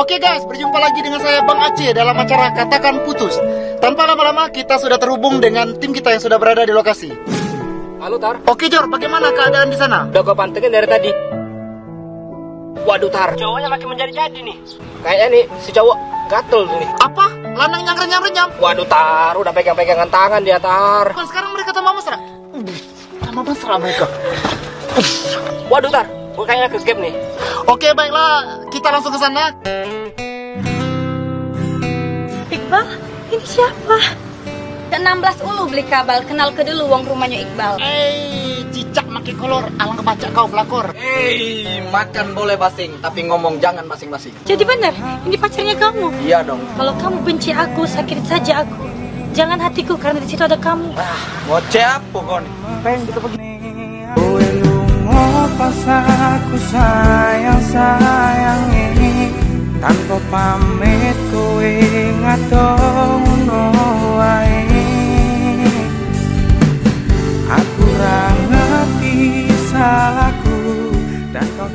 Oke guys, berjumpa lagi dengan saya Bang Aceh dalam acara Katakan Putus. Tanpa lama-lama kita sudah terhubung dengan tim kita yang sudah berada di lokasi. Halo Tar. Oke Jor, bagaimana keadaan di sana? Udah gue pantengin dari tadi. Waduh Tar, cowoknya makin menjadi-jadi nih. Kayaknya nih si cowok gatel tuh nih. Apa? Lanang yang renyam-renyam? Waduh Tar, udah pegang-pegangan tangan dia Tar. Kan sekarang mereka tambah mesra. Tambah mesra mereka. Waduh Tar, gue kayaknya ke game nih. Oke baiklah, kita langsung ke sana. Iqbal, ini siapa? 16 ulu beli kabel, kenal ke dulu wong rumahnya Iqbal. Cicak makin kolor, alang kebaca kau pelakor. Makan boleh basing, tapi ngomong jangan basing-basing. Jadi benar, ini pacarnya kamu. Iya dong. Kalau kamu benci aku, sakit saja aku. Jangan hatiku karena di situ ada kamu. Ngoceh apa kon? Kowe lunga pas aku sayang-sayangi, tanpa pamit kowe ngadono wae. Aku ra ngerti salahku dan kau